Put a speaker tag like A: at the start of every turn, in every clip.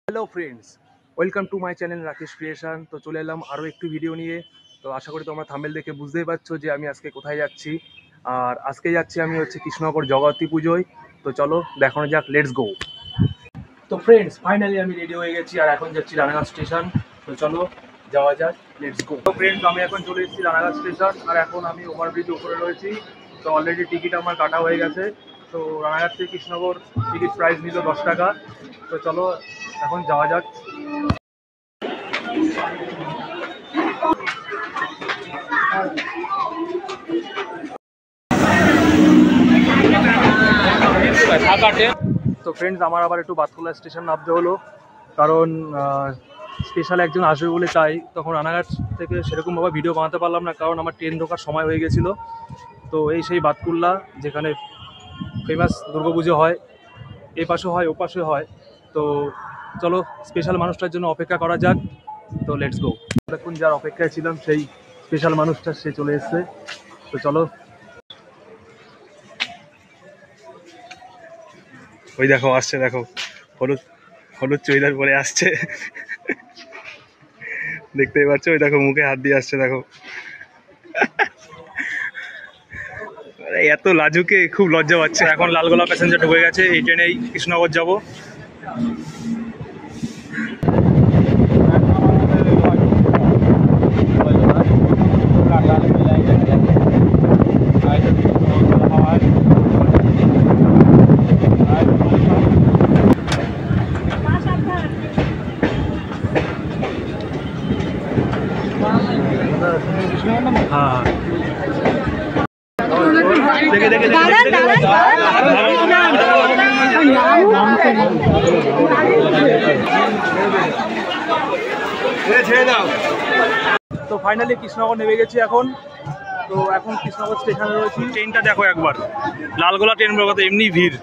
A: Hello friends, welcome to my channel Rakesh creation. তো চলে এলাম আরও একটি ভিডিও নিয়ে। তো আশা করি তোমরা থাম্বনেল দেখে বুঝতেই পারছো যে আমি আজকে কোথায় যাচ্ছি। আর আজকে যাচ্ছি আমি কৃষ্ণনগর জগদ্ধাত্রী পুজোয়। তো চলো দেখানো যাক, লেটস গো। তো ফ্রেন্ডস, ফাইনালি আমি রেডি হয়ে গেছি আর এখন যাচ্ছি রানাঘাট স্টেশন। তো চলো যাওয়া যাক, লেটস গো। তো ফ্রেন্ডস, আমি এখন চলে এসেছি রানাঘাট স্টেশন আর এখন আমি ওভারব্রিজের উপরে রয়েছি। তো অলরেডি টিকিট আমার কাটা হয়ে গেছে। তো রানাঘাট থেকে কৃষ্ণনগর টিকিট প্রাইস নিল 10 টাকা। তো চলো এখন যাওয়া যাক। তো ফ্রেন্ডস, আমার আবার একটু বাতকুলা স্টেশন নামতে হলো, কারণ স্পেশাল একজন আসবে বলে। তাই তখন রানাঘাট থেকে সেরকমভাবে ভিডিও বানাতে পারলাম না, কারণ আমার ট্রেন ঢোকার সময় হয়ে গেছিলো। তো এই সেই বাতকুল্লা, যেখানে ফেমাস দুর্গাপুজো হয়, এই পাশে হয় ও পাশে হয়। তো চলো স্পেশাল মানুষটার জন্য অপেক্ষা করা যাক। তো লেটস গো। এখন যার অপেক্ষায় ছিলাম সেই স্পেশাল মানুষটা সে চলে এসছে। তো চলো, ওই দেখো আসছে, দেখো হলুদ হলুদ চুড়িদার পরে আসছে, দেখতেই পাচ্ছ। ওই দেখো মুখে হাত দিয়ে আসছে, দেখো। এত লাজুকে খুব লজ্জা পাচ্ছে। এখন লালগোলা প্যাসেঞ্জার ঢুকে গেছে, এই ট্রেনেই কৃষ্ণনগর যাবো। হ্যাঁ, দেখে দেখে তো ফাইনালি কৃষ্ণনগর নেমে গেছি এখন। তো এখন কৃষ্ণনগর স্টেশনে রয়েছি। ট্রেনটা দেখো একবার, লালগোলা ট্রেন বলতে এমনি ভিড়।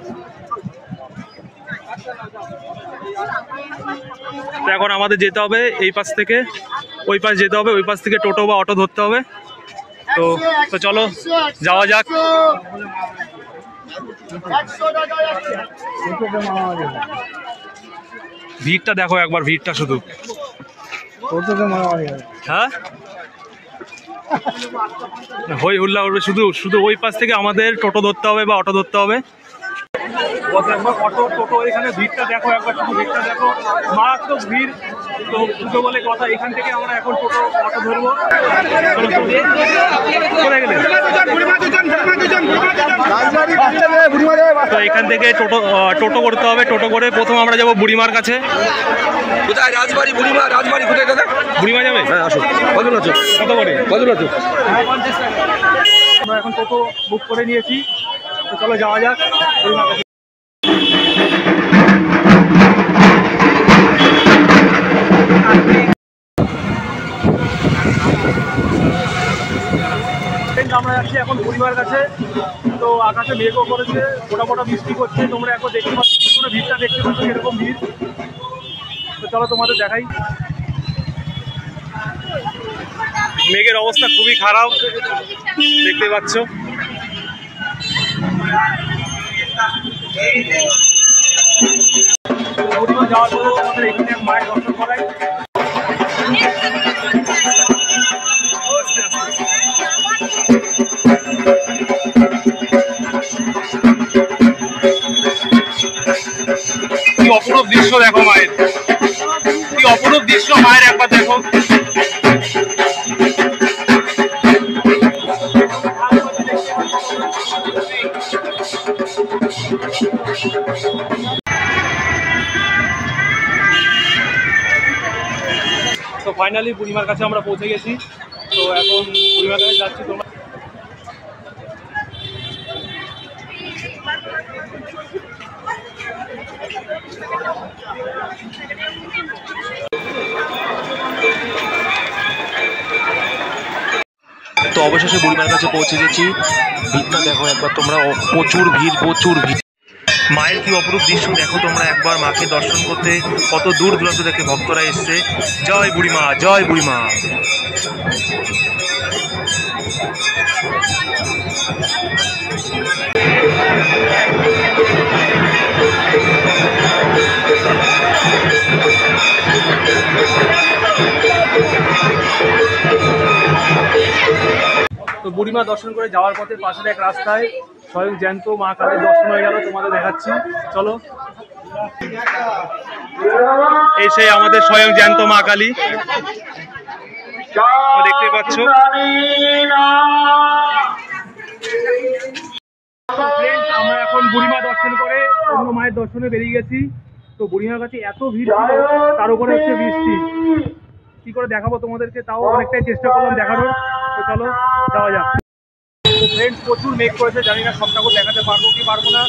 A: তো এখন আমাদের যেতে হবে এই পাশ থেকে ওই পাশ যেতে হবে, ওই পাশ থেকে টোটো বা অটো ধরতে হবে। তো তো চলো যাওয়া যাক। ভিড়টা দেখো একবার, ভিড়টা শুধু। হ্যাঁ, হই হুল্লা উঠবে শুধু শুধু। ওই পাশ থেকে আমাদের টোটো ধরতে হবে বা অটো ধরতে হবে। অটো টোটো, এখানে ভিড়টা দেখো একবার, শুধু ভিড়টা দেখো, মারাত্মক ভিড়। তো পুজো বলে কথা, এখান থেকে আমরা এখন টোটো অটো ধরবো। তো এখান থেকে টোটো করতে হবে। টোটো করে প্রথম আমরা যাবো বুড়িমার কাছে।
B: কোথায়? রাজবাড়ি, বুড়িমা। রাজবাড়ি কোথায় দাদা?
A: বুড়িমা যাবে?
B: হ্যাঁ, আসো। কজন আছো?
A: কত করে?
B: কজন আছো?
A: আমরা এখন টোটো বুক করে নিয়েছি। তো চলো যাওয়া যাক বুড়িমার কাছে। আমরা যাচ্ছি এখন বুড়িমার কাছে। তো আকাশে মেঘও করেছে, মোটা মোটা বৃষ্টি করছে। তোমরা এখন দেখতে পাচ্ছ, ভিড়টা দেখতে পাচ্ছ এরকম ভিড়। তো চলো তোমাদের দেখাই। মেঘের অবস্থা খুবই খারাপ, দেখতে পাচ্ছ। বুড়িমা যাওয়ার পরে তোমাদের এখানে মায়ের দর্শন করাই। কি অপরূপ দৃশ্য দেখো মায়ের, কি অপরূপ দৃশ্য মায়ের, একবার দেখো। তো ফাইনালি বুড়িমার কাছে আমরা পৌঁছে গেছি। তো এখন বুড়িমার কাছে যাচ্ছি। তোমরা
C: তো অবশেষে বুড়িমার কাছে পৌঁছে গেছি। ভিড়টা দেখো একবার তোমরা, প্রচুর ভিড়, প্রচুর ভিড়। মায়ের কি অপরূপ দৃশ্য দেখো তোমরা একবার। মাকে দর্শন করতে কত দূর দূরান্ত থেকে ভক্তরা এসছে। জয় বুড়িমা, জয় বুড়িমা।
A: বুড়িমা দর্শন করে যাওয়ার পথে পাশের এক রাস্তায় স্বয়ং জ্যান্ত মা কালীর দর্শন হয়ে গেল, তোমাদের দেখাচ্ছি, চলো। এই সেই আমাদের স্বয়ং জ্যান্ত মা কালী, দেখতে পাচ্ছ। আমরা এখন বুড়িমা দর্শন করে অন্য মায়ের দর্শনে বেরিয়ে গেছি। তো বুড়িমার কাছে এত ভিড় ছিল, তার উপরে হচ্ছে বৃষ্টি, কি করে দেখাবো তোমাদেরকে, তাও অনেকটাই চেষ্টা করলাম দেখানোর। তো চলো যাওয়া যাক। তো ফ্রেন্ডস প্রচুর মেঘ করেছে, জানি না সব ঠাকুর দেখাতে পারবো কি পারবো না।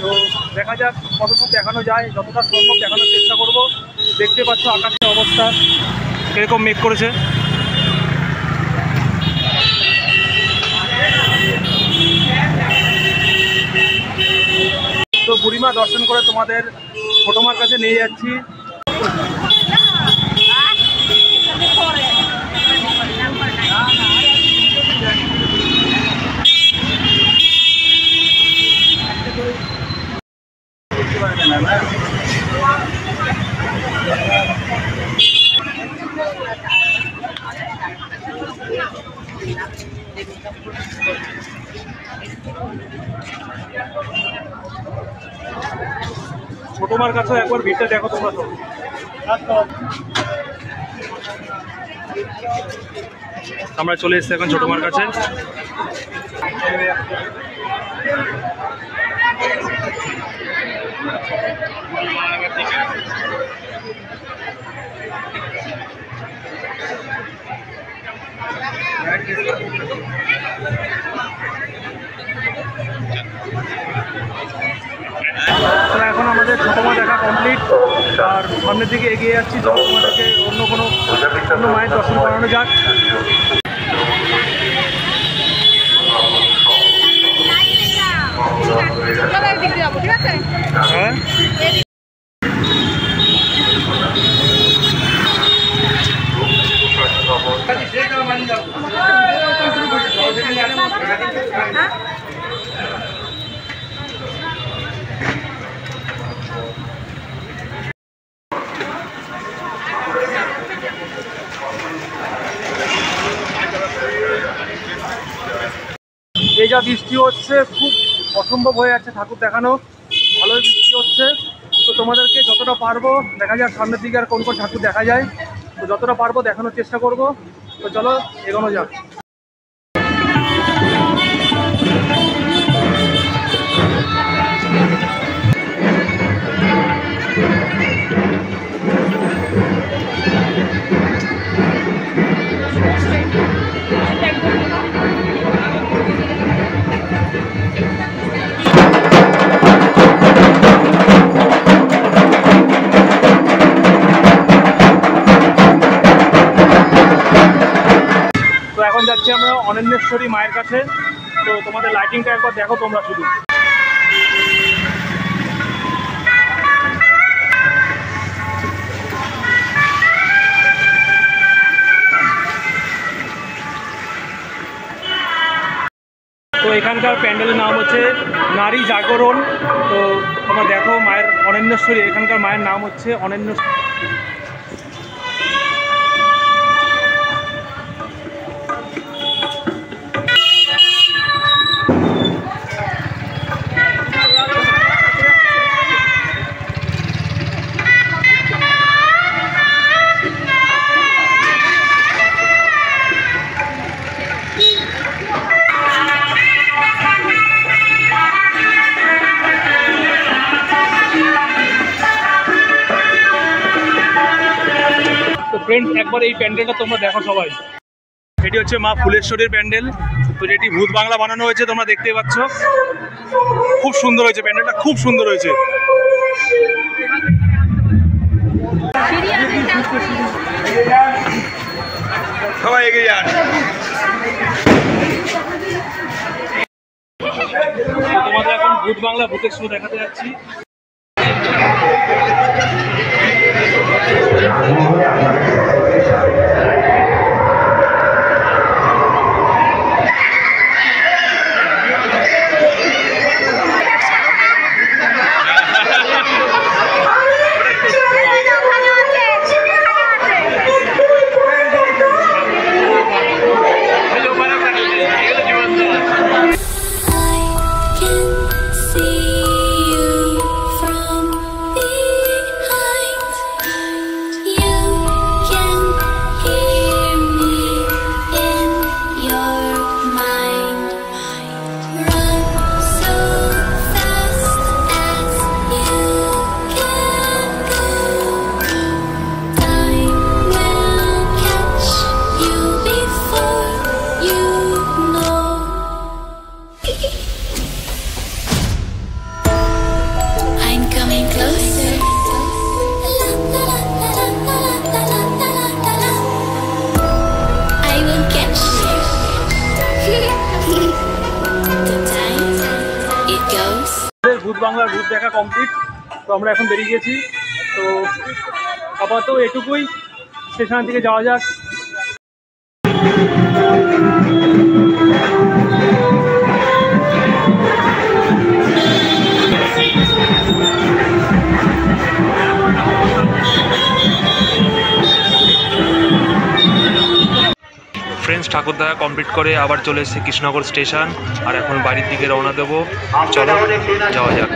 A: তো দেখা যাক কতটুকু দেখানো যায়, যতটা সম্ভব দেখানোর চেষ্টা করব। দেখতে পাচ্ছ আকাশের অবস্থা কিরকম মেঘ করেছে। তো বুড়িমা দর্শন করে তোমাদের ছোট মার কাছে নিয়ে যাচ্ছি। ছোট মার কাছেও একবার ভিড়টা দেখো তোমরা তো। আমরা চলে এসেছি এখন ছোট মার কাছে। এখন আমাদের ছোট মা দেখা কমপ্লিট, আর সামনের দিকে এগিয়ে যাচ্ছি। চলো তোমাদেরকে অন্য মায়ের দর্শন করানো যাক। হ্যাঁ এই যা বৃষ্টি হচ্ছে, খুব অসম্ভব হয়ে যাচ্ছে ঠাকুর দেখানো, ভালোই বৃষ্টি হচ্ছে। তো তোমাদেরকে যতটা পারবো দেখা যাক সামনের দিকে আর কোন কোন ঠাকুর দেখা যায়, তো যতটা পারবো দেখানোর চেষ্টা করব। তো চলো এগোনো যাক। তো এখন যাচ্ছি আমরা অনন্যেশ্বরী মায়ের কাছে। তো তোমাদের লাইটিংটা একবার দেখো তোমরা শুধু। তো এখানকার প্যান্ডেলের নাম হচ্ছে নারী জাগরণ। তো তোমরা দেখো মায়ের অনন্যেশ্বরী, এখানকার মায়ের নাম হচ্ছে অনন্যেশ্বরী। ফ্রেন্ডস একবার এই প্যান্ডেলটা তোমরা দেখো সবাই। এটি হচ্ছে মা ফুলেশ্বরীর প্যান্ডেল। তো যেটি ভূত বাংলা বানানো হয়েছে তোমরা দেখতেই পাচ্ছ, খুব সুন্দর হয়েছে প্যান্ডেলটা, খুব সুন্দর হয়েছে।
B: সবাই এগিয়ে যান।
A: তোমাদের এখন ভূত বাংলা ভূতের শো দেখাতে যাচ্ছি।
D: see you from behind. You can hear me in your mind. Run so fast as you can go. Time will catch you before you know. I'm coming closer. La, la, la, la, la, la, la, la, la, la. I will catch you. The time it goes.
A: ভূত বাংলার ভূত দেখা complete. তো আমরা এখন বেরিয়ে গেছি। তো আপাতত এটুকুই, স্টেশন থেকে যাওয়া যাক।
C: ফ্রেন্ডস, ঠাকুর দেখা কমপ্লিট করে আবার চলে এসেছি কৃষ্ণনগর স্টেশন, আর এখন বাড়ির দিকে রওনা দেবো। চলো যাওয়া যাক।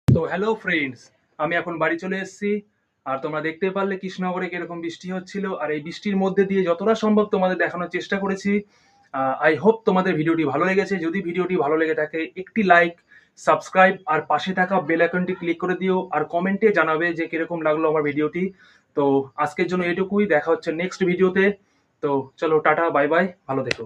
A: তো হ্যালো ফ্রেন্ডস, আমি এখন বাড়ি চলে এসেছি। আর তোমরা দেখতে পারলে কৃষ্ণনগরে কিরকম বৃষ্টি হচ্ছিল, আর এই বৃষ্টির মধ্যে দিয়ে যতটা সম্ভব তোমাদের দেখানোর চেষ্টা করেছি। আই হোপ তোমাদের ভিডিওটি ভালো লেগেছে। যদি ভিডিওটি ভালো লেগে থাকে একটি লাইক, সাবস্ক্রাইব আর পাশে থাকা বেল আইকনটি ক্লিক করে দিও, আর কমেন্টে জানাবে যে কিরকম লাগলো আমার ভিডিওটি। তো আজকের জন্য এটুকুই, দেখা হচ্ছে নেক্সট ভিডিওতে। তো চলো টাটা, বাই বাই, ভালো থেকো।